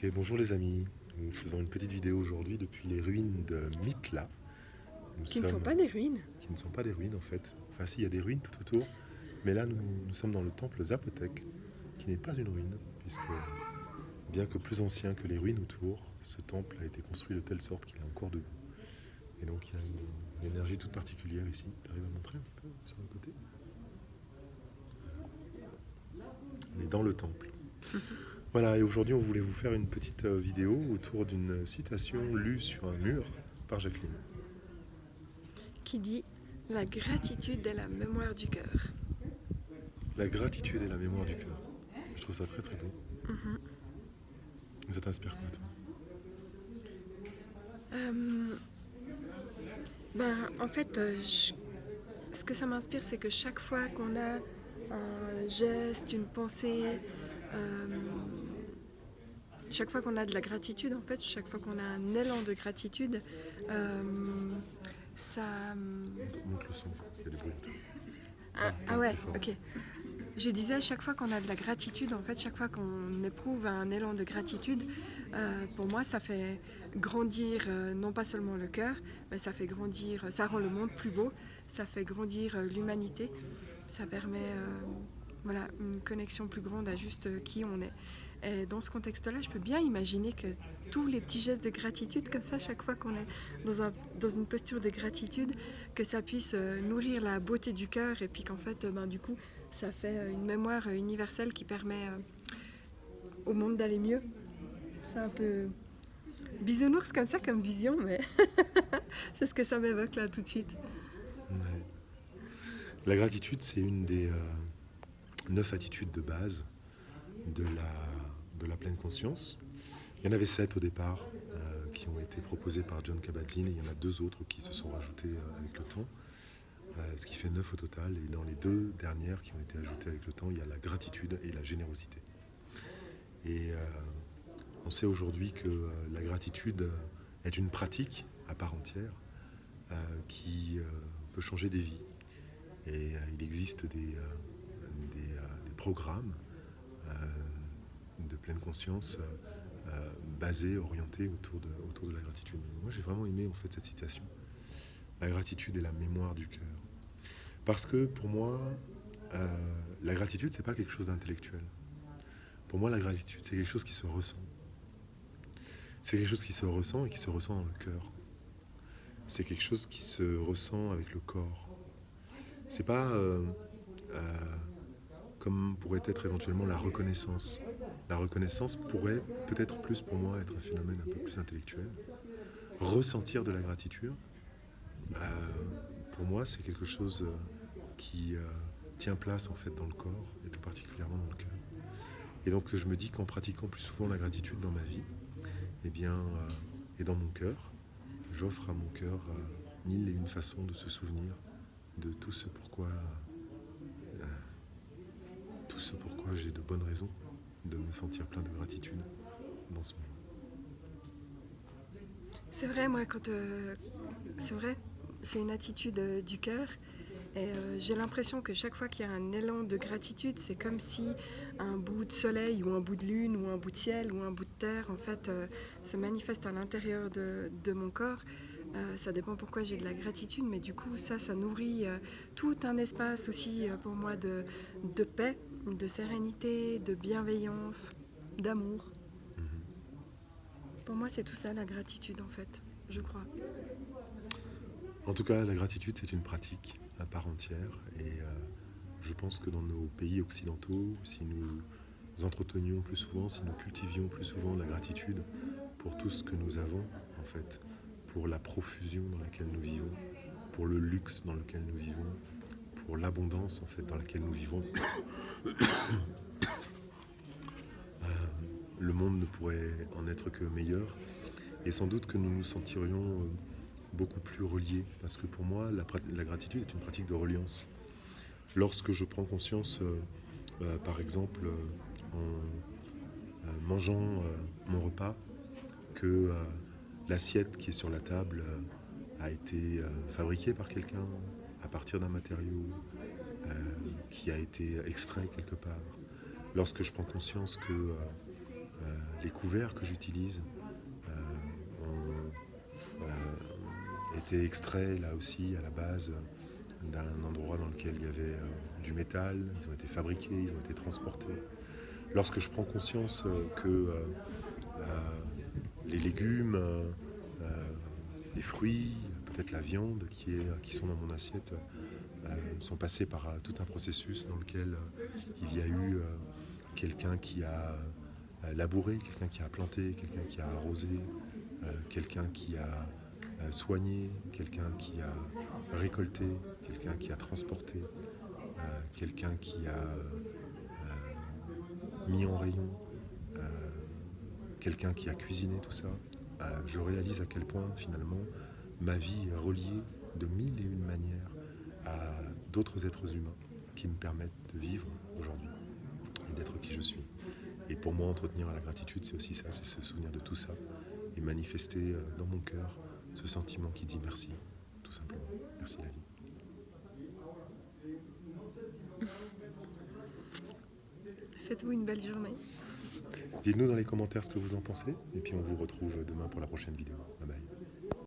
Ok, bonjour les amis. Nous faisons une petite vidéo aujourd'hui depuis les ruines de Mitla. Nous Qui ne sont sommes, pas des ruines. qui ne sont pas des ruines en fait. Enfin, si, il y a des ruines tout autour. Mais là, nous sommes dans le temple Zapotec, qui n'est pas une ruine, puisque bien que plus ancien que les ruines autour, ce temple a été construit de telle sorte qu'il est encore debout. Et donc, il y a une énergie toute particulière ici. Tu arrives à montrer un petit peu sur le côté? On est dans le temple. Voilà, et aujourd'hui, on voulait vous faire une petite vidéo autour d'une citation lue sur un mur par Jacqueline. Qui dit la gratitude est la mémoire du cœur. La gratitude est la mémoire du cœur. Je trouve ça très très beau. Ça t'inspire quoi, toi? Euh, en fait, ce que ça m'inspire, c'est que chaque fois qu'on a un geste, une pensée, euh, chaque fois qu'on a de la gratitude, en fait, chaque fois qu'on a un élan de gratitude, euh, ça. Monte le son, s'il y a des bruits. Ah ouais, ok. Je disais, chaque fois qu'on a de la gratitude, en fait, chaque fois qu'on éprouve un élan de gratitude, pour moi, ça fait grandir non pas seulement le cœur, mais ça fait grandir, ça rend le monde plus beau, ça fait grandir l'humanité, ça permet voilà, une connexion plus grande à juste qui on est. Et dans ce contexte-là, je peux bien imaginer que tous les petits gestes de gratitude, comme ça, chaque fois qu'on est dans une posture de gratitude, que ça puisse nourrir la beauté du cœur et puis qu'en fait, du coup, ça fait une mémoire universelle qui permet au monde d'aller mieux. C'est un peu bisounours comme ça, comme vision, mais c'est ce que ça m'évoque là tout de suite. Ouais. La gratitude, c'est une des 9 attitudes de base de la pleine conscience. Il y en avait 7 au départ qui ont été proposées par John Kabat-Zinn et il y en a 2 autres qui se sont rajoutées avec le temps, ce qui fait 9 au total. Et dans les 2 dernières qui ont été ajoutées avec le temps, il y a la gratitude et la générosité. Et on sait aujourd'hui que la gratitude est une pratique à part entière qui peut changer des vies. Et il existe des programmes de pleine conscience basés, orientés autour de la gratitude. Moi, j'ai vraiment aimé en fait cette citation. La gratitude est la mémoire du cœur. Parce que pour moi, la gratitude, c'est pas quelque chose d'intellectuel. Pour moi, la gratitude, c'est quelque chose qui se ressent. C'est quelque chose qui se ressent et qui se ressent dans le cœur. C'est quelque chose qui se ressent avec le corps. C'est pas comme pourrait être éventuellement la reconnaissance. La reconnaissance pourrait peut-être plus pour moi être un phénomène un peu plus intellectuel. Ressentir de la gratitude, pour moi, c'est quelque chose qui tient place en fait dans le corps et tout particulièrement dans le cœur. Et donc je me dis qu'en pratiquant plus souvent la gratitude dans ma vie, eh bien, et dans mon cœur, j'offre à mon cœur mille et une façons de se souvenir de tout ce pourquoi j'ai de bonnes raisons de me sentir plein de gratitude dans ce moment. C'est vrai, moi, c'est vrai, c'est une attitude du cœur. Et j'ai l'impression que chaque fois qu'il y a un élan de gratitude, c'est comme si un bout de soleil ou un bout de lune ou un bout de ciel ou un bout de terre, en fait, se manifeste à l'intérieur de mon corps. Ça dépend pourquoi j'ai de la gratitude, mais du coup, ça nourrit tout un espace aussi pour moi de paix, de sérénité, de bienveillance, d'amour. Pour moi, c'est tout ça, la gratitude, en fait, je crois. En tout cas, la gratitude, c'est une pratique à part entière. Et je pense que dans nos pays occidentaux, si nous entretenions plus souvent, si nous cultivions plus souvent la gratitude pour tout ce que nous avons, en fait, pour la profusion dans laquelle nous vivons, pour le luxe dans lequel nous vivons, pour l'abondance, en fait, dans laquelle nous vivons, le monde ne pourrait en être que meilleur. Et sans doute que nous nous sentirions beaucoup plus reliés. Parce que pour moi, la gratitude est une pratique de reliance. Lorsque je prends conscience, par exemple, en mangeant mon repas, que l'assiette qui est sur la table a été fabriquée par quelqu'un à partir d'un matériau qui a été extrait quelque part. Lorsque je prends conscience que les couverts que j'utilise ont été extraits là aussi à la base d'un endroit dans lequel il y avait du métal, ils ont été fabriqués, ils ont été transportés. Lorsque je prends conscience que les légumes, les fruits, peut-être la viande qui sont dans mon assiette sont passés par tout un processus dans lequel il y a eu quelqu'un qui a labouré, quelqu'un qui a planté, quelqu'un qui a arrosé, quelqu'un qui a soigné, quelqu'un qui a récolté, quelqu'un qui a transporté, quelqu'un qui a mis en rayon, quelqu'un qui a cuisiné tout ça. Je réalise à quel point finalement ma vie est reliée de mille et une manières à d'autres êtres humains qui me permettent de vivre aujourd'hui et d'être qui je suis. Et pour moi, entretenir la gratitude, c'est aussi ça, c'est se souvenir de tout ça et manifester dans mon cœur ce sentiment qui dit merci, tout simplement. Merci la vie. Faites-vous une belle journée. Dites-nous dans les commentaires ce que vous en pensez et puis on vous retrouve demain pour la prochaine vidéo. Bye bye.